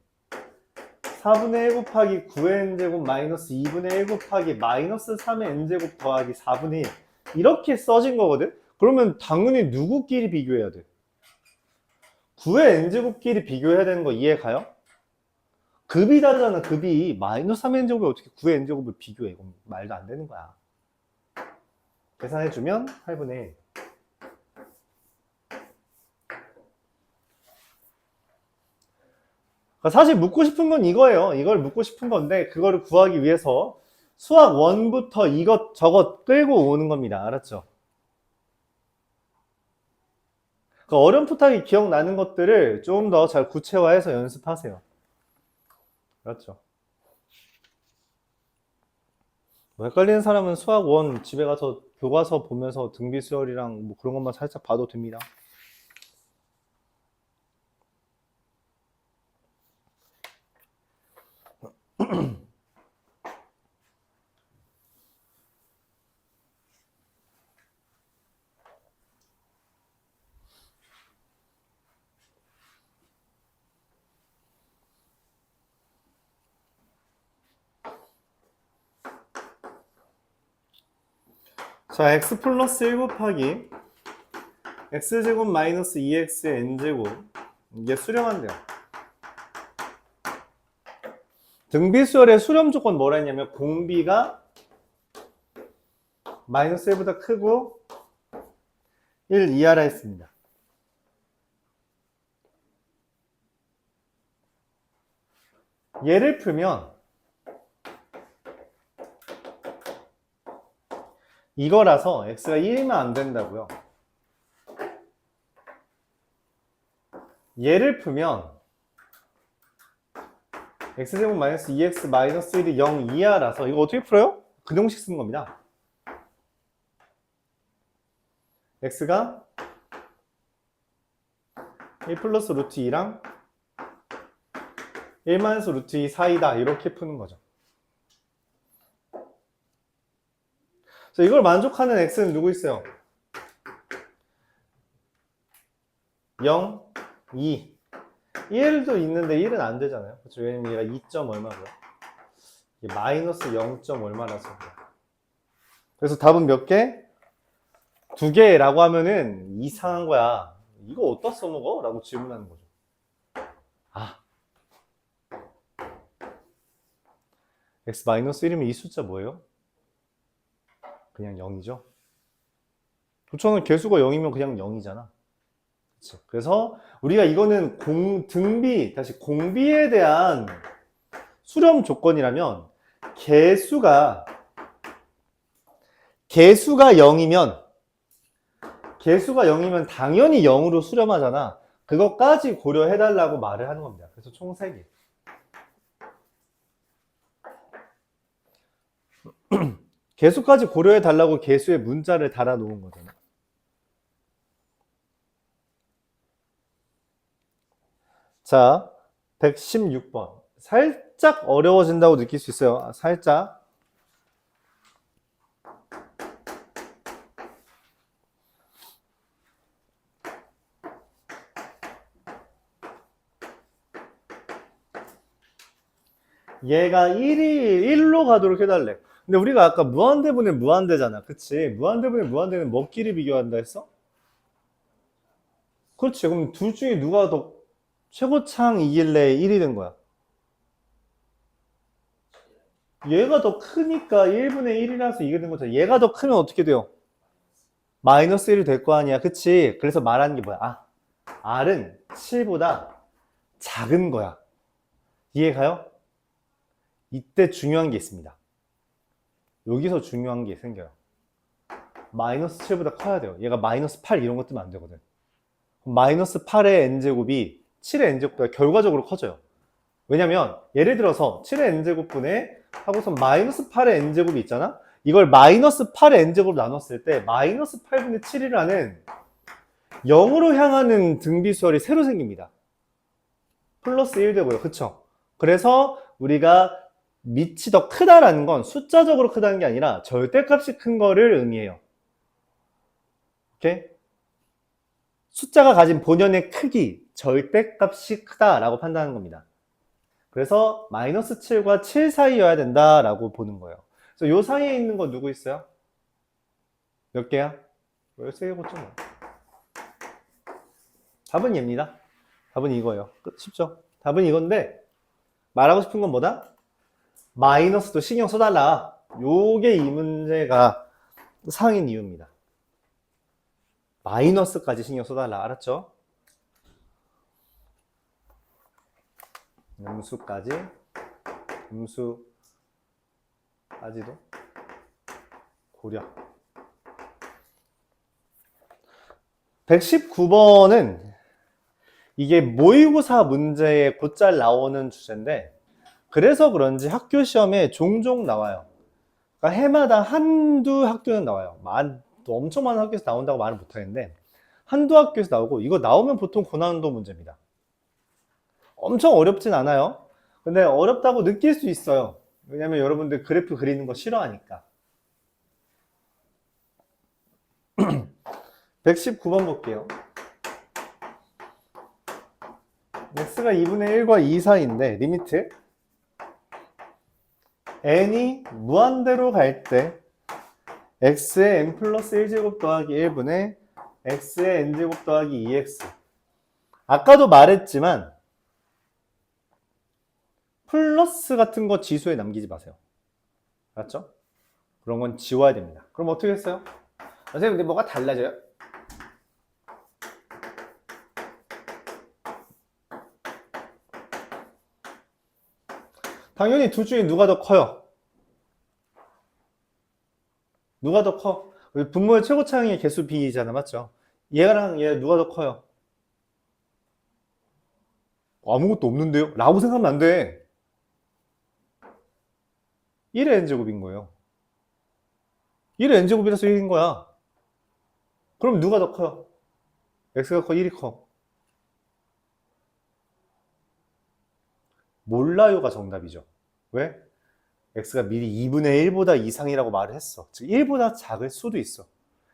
Speaker 1: 4분의 1 곱하기 9의 n제곱 마이너스 2분의 1 곱하기 마이너스 3의 n제곱 더하기 4분의 1 이렇게 써진 거거든? 그러면 당연히 누구끼리 비교해야 돼? 9의 n제곱끼리 비교해야 되는 거 이해 가요? 급이 다르잖아. 급이 마이너스 3의 n제곱이 어떻게 9의 n제곱을 비교해? 이건 말도 안 되는 거야. 계산해주면 8분의 1. 사실 묻고 싶은 건 이거예요. 이걸 묻고 싶은 건데 그거를 구하기 위해서 수학 1부터 이것 저것 끌고 오는 겁니다. 알았죠? 그 어렴풋하게 기억나는 것들을 좀 더 잘 구체화해서 연습하세요. 그렇죠? 뭐 헷갈리는 사람은 수학 1 집에 가서 교과서 보면서 등비수열이랑 뭐 그런 것만 살짝 봐도 됩니다. 자, x 플러스 1 곱하기 x제곱 마이너스 2x의 n제곱, 이게 수렴한대요. 등비수열의 수렴 조건 뭐라 했냐면 공비가 마이너스 1보다 크고 1 이하라 했습니다. 얘를 풀면 이거라서 x가 1이면 안 된다고요. 얘를 풀면 x제곱 마이너스 2x 마이너스 1이 0 이하라서 이거 어떻게 풀어요? 근형식 쓰는 겁니다. x가 1 플러스 루트 2랑 1 마이너스 루트 2 사이다, 이렇게 푸는 거죠. 그래서 이걸 만족하는 x는 누구 있어요? 0, 2. 1도 있는데 1은 안 되잖아요. 그렇죠? 왜냐면 얘가 2점 얼마고요? 마이너스 0. 얼마라서. 그래서 답은 몇 개? 2개라고 하면은 이상한 거야. 이거 어디다 써먹어? 라고 질문하는 거죠. 아, x-1이면 이 숫자 뭐예요? 그냥 0이죠. 저는 개수가 0이면 그냥 0이잖아. 그치? 그래서 우리가 이거는 다시 공비에 대한 수렴 조건이라면 개수가 0이면 당연히 0으로 수렴하잖아. 그것까지 고려해달라고 말을 하는 겁니다. 그래서 총 3개. 개수까지 고려해달라고 개수의 문자를 달아놓은 거잖아. 자, 116번. 살짝 어려워진다고 느낄 수 있어요. 살짝. 얘가 1로 가도록 해달래. 근데 우리가 아까 무한대분의 무한대잖아. 그치? 무한대분의 무한대는 뭐끼리 비교한다 했어? 그렇지. 그럼 둘 중에 누가 더 최고창이길래 1이 된 거야? 얘가 더 크니까 1분의 1이라서 이게 된 거잖아. 얘가 더 크면 어떻게 돼요? 마이너스 1이 될 거 아니야. 그치? 그래서 말하는 게 뭐야? 아, R은 7보다 작은 거야. 이해가요? 이때 중요한 게 있습니다. 여기서 중요한 게 생겨요. 마이너스 7보다 커야 돼요. 얘가 마이너스 8 이런 거 뜨면 안 되거든. 마이너스 8의 n제곱이 7의 n제곱보다 결과적으로 커져요. 왜냐면 예를 들어서 7의 n제곱분에 하고선 마이너스 8의 n제곱이 있잖아. 이걸 마이너스 8의 n제곱으로 나눴을 때 마이너스 8분의 7이라는 0으로 향하는 등비수열이 새로 생깁니다. 플러스 1 되고요. 그쵸? 그래서 우리가 밑이 더 크다라는 건 숫자적으로 크다는 게 아니라 절대값이 큰 거를 의미해요. 오케이? 숫자가 가진 본연의 크기, 절대값이 크다라고 판단하는 겁니다. 그래서 마이너스 7과 7 사이여야 된다라고 보는 거예요. 그래서 요 사이에 있는 거 누구 있어요? 몇 개야? 13개 곱죠 뭐. 답은 얘입니다. 답은 이거예요. 쉽죠? 답은 이건데 말하고 싶은 건 뭐다? 마이너스도 신경 써달라. 요게 이 문제가 상인 이유입니다. 마이너스까지 신경 써달라. 알았죠? 음수까지도 고려. 119번은 이게 모의고사 문제에 곧잘 나오는 주제인데 그래서 그런지 학교 시험에 종종 나와요. 그러니까 해마다 한두 학교는 나와요. 또 엄청 많은 학교에서 나온다고 말은 못하겠는데 한두 학교에서 나오고 이거 나오면 보통 고난도 문제입니다. 엄청 어렵진 않아요. 근데 어렵다고 느낄 수 있어요. 왜냐면 여러분들 그래프 그리는 거 싫어하니까. 119번 볼게요. x가 2분의 1과 2 사이인데 리미트 n이 무한대로 갈 때 x의 n 플러스 1제곱 더하기 1분의 x의 n제곱 더하기 2x. 아까도 말했지만 플러스 같은 거 지수에 남기지 마세요. 알았죠? 그런 건 지워야 됩니다. 그럼 어떻게 했어요? 선생님, 근데 뭐가 달라져요? 당연히 둘 중에 누가 더 커요? 누가 더 커? 분모의 최고차항의 개수 b이잖아, 맞죠? 얘랑 얘 누가 더 커요? 아무것도 없는데요? 라고 생각하면 안 돼. 1의 n제곱인 거예요. 1의 n제곱이라서 1인 거야. 그럼 누가 더 커요? x가 커, 1이 커? 몰라요가 정답이죠. 왜? x가 미리 2분의 1보다 이상이라고 말을 했어. 즉 1보다 작을 수도 있어.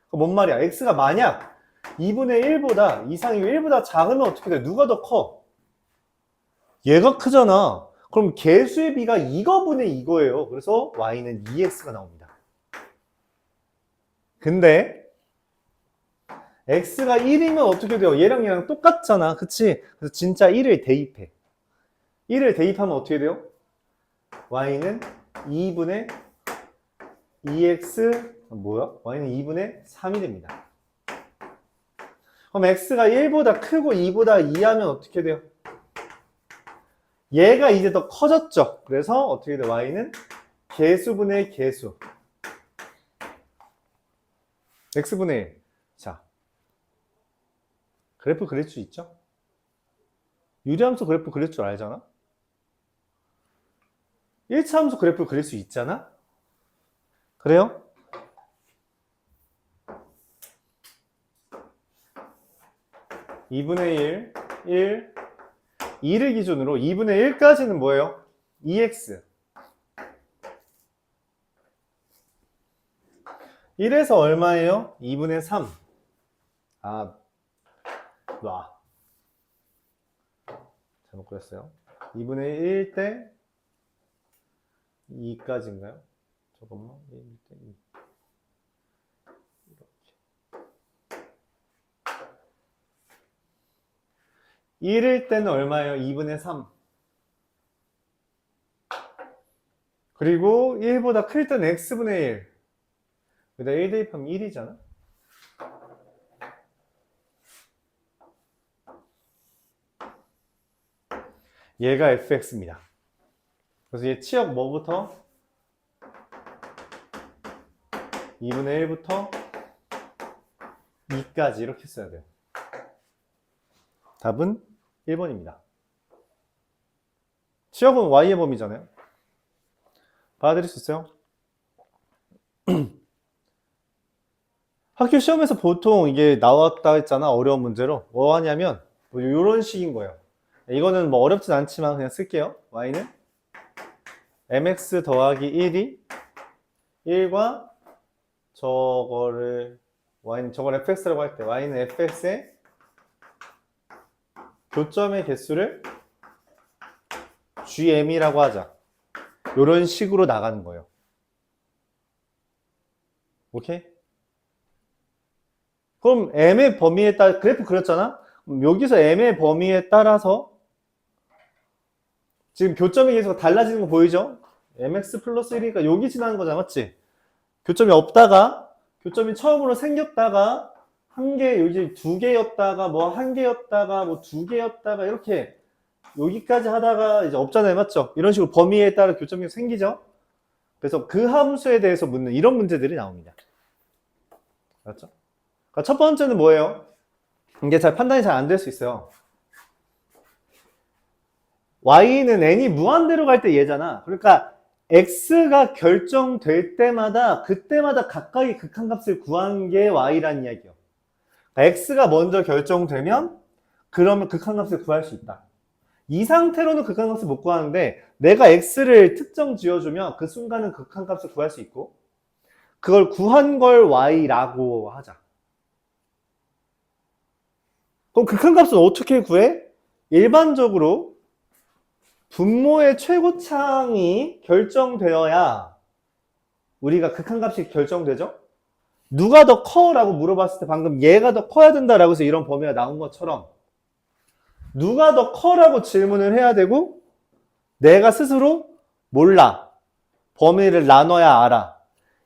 Speaker 1: 그럼 뭔 말이야? x가 만약 2분의 1보다 이상이고 1보다 작으면 어떻게 돼? 누가 더 커? 얘가 크잖아. 그럼 개수의 비가 이거분의 이거예요. 그래서 y는 2x가 나옵니다. 근데 x가 1이면 어떻게 돼요? 얘랑 똑같잖아. 그치? 그래서 진짜 1을 대입해. 1을 대입하면 어떻게 돼요? y는 2분의 2x 뭐야? y는 2분의 3이 됩니다. 그럼 x가 1보다 크고 2보다 2하면 어떻게 돼요? 얘가 이제 더 커졌죠. 그래서 어떻게 돼요? y는 개수분의 개수 x분의 1. 자, 그래프 그릴 수 있죠? 유리함수 그래프 그릴 줄 알잖아? 1차 함수 그래프 그릴 수 있잖아? 그래요? (2분의 1) 1 2를 기준으로 2분의 1까지는 뭐예요? 2x 1에서 얼마예요? 2분의 3 아, 놔 잘못 그렸어요. 2분의 1 때 2까지인가요? 잠깐만 1 때 2 1일 때는 얼마예요? 2분의 3. 그리고 1보다 클 때는 x분의 1. 여기다 1 대입하면 1이잖아? 얘가 fx입니다. 그래서 얘 치역 뭐부터? 2분의 1부터 2까지 이렇게 써야 돼요. 답은 1번입니다. 치역은 y의 범위잖아요. 받아들일 수 있어요? 학교 시험에서 보통 이게 나왔다 했잖아. 어려운 문제로. 뭐 하냐면 뭐 이런 식인 거예요. 이거는 뭐 어렵진 않지만 그냥 쓸게요. y는 mx 더하기 1이 1과 저거를 y는 저걸 fx라고 할 때 y는 fx의 교점의 개수를 gm이라고 하자. 이런 식으로 나가는 거예요. 오케이? 그럼 m의 범위에 따라 그래프 그렸잖아? 여기서 m의 범위에 따라서 지금 교점의 개수가 달라지는 거 보이죠? mx 플러스 1이니까 여기 지나는 거잖아, 맞지? 교점이 없다가 교점이 처음으로 생겼다가 한 개, 여기 두 개였다가 뭐 한 개였다가 뭐 두 개였다가 이렇게 여기까지 하다가 이제 없잖아요, 맞죠? 이런 식으로 범위에 따라 교점이 생기죠? 그래서 그 함수에 대해서 묻는 이런 문제들이 나옵니다. 맞죠? 그러니까 첫 번째는 뭐예요? 이게 잘 판단이 잘 안 될 수 있어요. y는 n이 무한대로 갈 때 얘잖아. 그러니까 x가 결정될 때마다 그때마다 가까이 극한값을 구한 게 y라는 이야기예요. 그러니까 x가 먼저 결정되면 그러면 극한값을 구할 수 있다. 이 상태로는 극한값을 못 구하는데 내가 x를 특정 지어주면 그 순간은 극한값을 구할 수 있고 그걸 구한 걸 y라고 하자. 그럼 극한값은 어떻게 구해? 일반적으로 분모의 최고차항이 결정되어야 우리가 극한값이 결정되죠? 누가 더 커? 라고 물어봤을 때 방금 얘가 더 커야 된다라고 해서 이런 범위가 나온 것처럼 누가 더 커? 라고 질문을 해야 되고 내가 스스로 몰라. 범위를 나눠야 알아.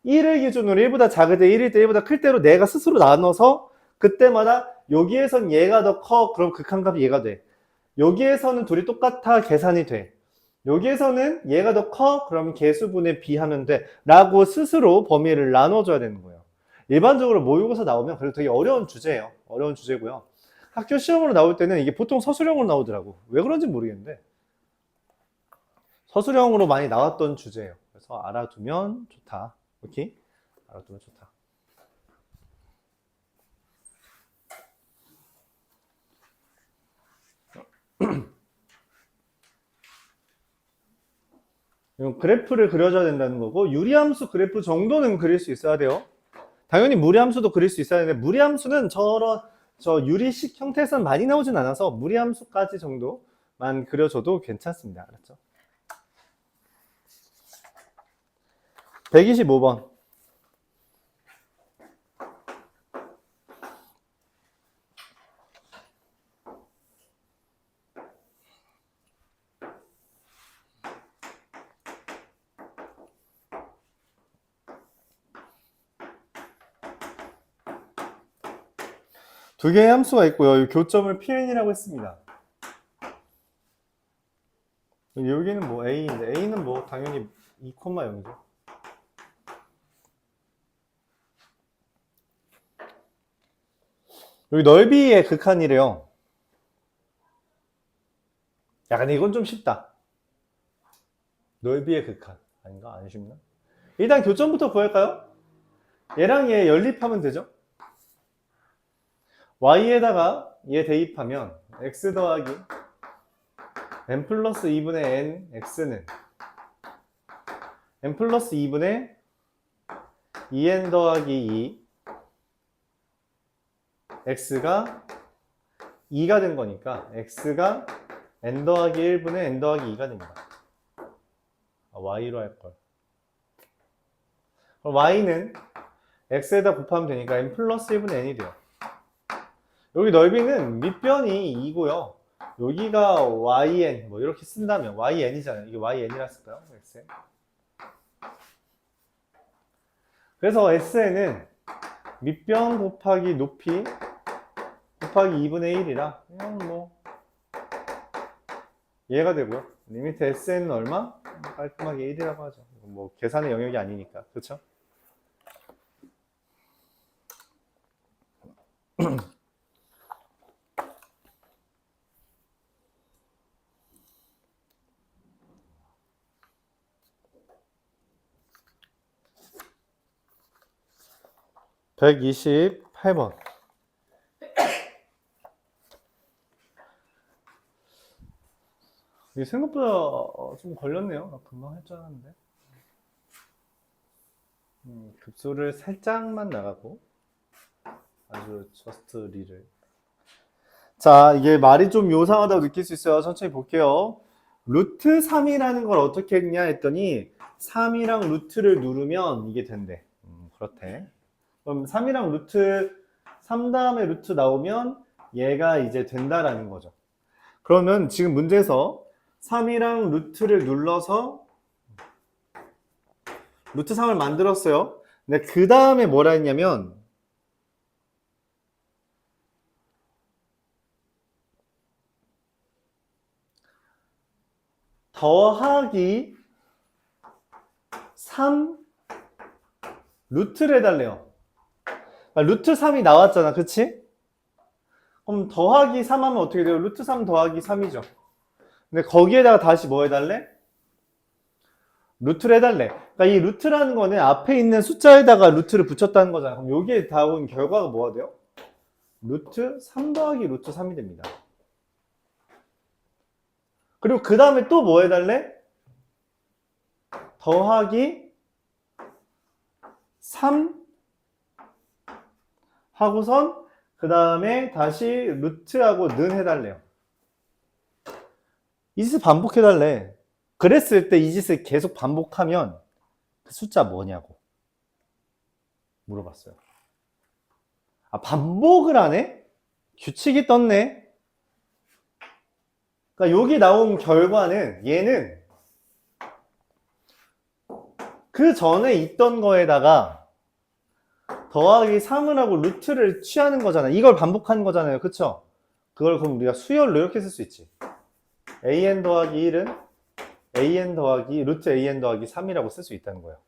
Speaker 1: 1을 기준으로 1보다 작을 때 1일 때 1보다 클 때로 내가 스스로 나눠서 그때마다 여기에선 얘가 더 커. 그럼 극한값이 얘가 돼. 여기에서는 둘이 똑같아. 계산이 돼. 여기에서는 얘가 더 커. 그럼 개수분의 b 하면 돼. 라고 스스로 범위를 나눠줘야 되는 거예요. 일반적으로 모의고사 나오면 그래도 되게 어려운 주제예요. 어려운 주제고요. 학교 시험으로 나올 때는 이게 보통 서술형으로 나오더라고. 왜 그런지 모르겠는데 서술형으로 많이 나왔던 주제예요. 그래서 알아두면 좋다. 오케이? 알아두면 좋다. 그래프를 그려줘야 된다는 거고 유리함수 그래프 정도는 그릴 수 있어야 돼요. 당연히 무리함수도 그릴 수 있어야 되는데 무리함수는 저 유리식 형태에서는 많이 나오진 않아서 무리함수까지 정도만 그려줘도 괜찮습니다. 알았죠? 125번. 두 개의 함수가 있고요. 이 교점을 PN이라고 했습니다. 여기는 뭐 A인데 A는 뭐 당연히 2,0이죠. 여기 넓이의 극한이래요. 야, 근데 이건 좀 쉽다. 넓이의 극한. 아닌가? 안 쉽나? 일단 교점부터 구할까요? 얘랑 얘 연립하면 되죠? y에다가 얘 대입하면 x 더하기 n 플러스 2분의 n x는 n 플러스 2분의 2n 더하기 2 x가 2가 된 거니까 x가 n 더하기 1분의 n 더하기 2가 됩니다. y로 할걸. 그럼 y는 x에다 곱하면 되니까 n 플러스 1분의 n이 돼요. 여기 넓이는 밑변이 2고요. 여기가 yn 뭐 이렇게 쓴다면 yn이잖아요. 이게yn이라 쓸까요? xn. 그래서 sn은 밑변 곱하기 높이 곱하기 2분의 1이라 그냥 뭐 얘가 되고요. 리미트 sn은 얼마? 깔끔하게 1이라고 하죠. 뭐 계산의 영역이 아니니까. 그렇죠? (128번) 이게 생각보다 좀 걸렸네요. 금방 할 줄 알았는데. 급수를 살짝만 나가고 아주 저스트 리를. 자, 이게 말이 좀 요상하다고 느낄 수 있어요. 천천히 볼게요. 루트 3이라는 걸 어떻게 했냐 했더니 3이랑 루트를 누르면 이게 된대. 그렇대. 그럼 3이랑 루트 3 다음에 루트 나오면 얘가 이제 된다라는 거죠. 그러면 지금 문제에서 3이랑 루트를 눌러서 루트 3을 만들었어요. 근데 그 다음에 뭐라 했냐면 더하기 3 루트를 해달래요. 루트 3이 나왔잖아. 그치? 그럼 더하기 3 하면 어떻게 돼요? 루트 3 더하기 3이죠. 근데 거기에다가 다시 뭐 해달래? 루트를 해달래. 그러니까 이 루트라는 거는 앞에 있는 숫자에다가 루트를 붙였다는 거잖아. 그럼 여기에 나온 결과가 뭐가 돼요? 루트 3 더하기 루트 3이 됩니다. 그리고 그 다음에 또 뭐 해달래? 더하기 3 하고선 그 다음에 다시 루트하고 는 해달래요. 이 짓을 반복해달래. 그랬을 때 이 짓을 계속 반복하면 그 숫자 뭐냐고 물어봤어요. 아, 반복을 하네? 규칙이 떴네? 그러니까 여기 나온 결과는 얘는 그 전에 있던 거에다가 더하기 3을 하고 루트를 취하는 거잖아. 이걸 반복하는 거잖아요. 그쵸? 그걸 그럼 우리가 수열로 이렇게 쓸 수 있지. an 더하기 1은 an 더하기 루트 an 더하기 3이라고 쓸 수 있다는 거예요.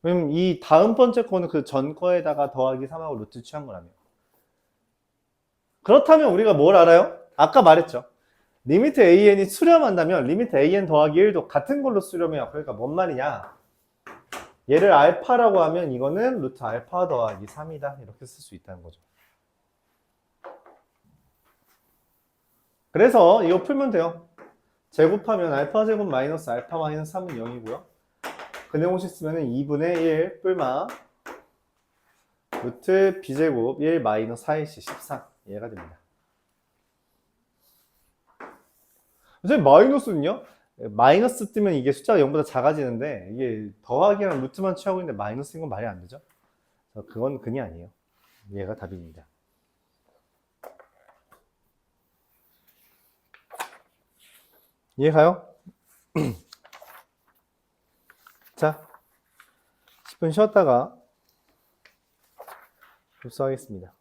Speaker 1: 왜냐면 이 다음 번째 거는 그 전 거에다가 더하기 3하고 루트 취한 거라며. 그렇다면 우리가 뭘 알아요? 아까 말했죠. 리미트 an이 수렴한다면 리미트 an 더하기 1도 같은 걸로 수렴해요. 그러니까 뭔 말이냐? 얘를 알파라고 하면 이거는 루트 알파 더하기 3이다. 이렇게 쓸 수 있다는 거죠. 그래서 이거 풀면 돼요. 제곱하면 알파 제곱 마이너스 알파 마이너스 3은 0이고요. 근해 공식 쓰면 2분의 1 뿔마 루트 b제곱 1 마이너스 4ac 14 얘가 됩니다. 선생님 마이너스는요? 마이너스 뜨면 이게 숫자가 0보다 작아지는데 이게 더하기랑 루트만 취하고 있는데 마이너스인 건 말이 안 되죠? 그건 근이 아니에요. 얘가 답입니다. 이해가요? 자, 10분 쉬었다가 접수하겠습니다.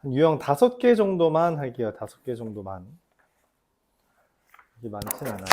Speaker 1: 유형 5개 정도만 할게요. 5개 정도만. 이게 많진 않아요.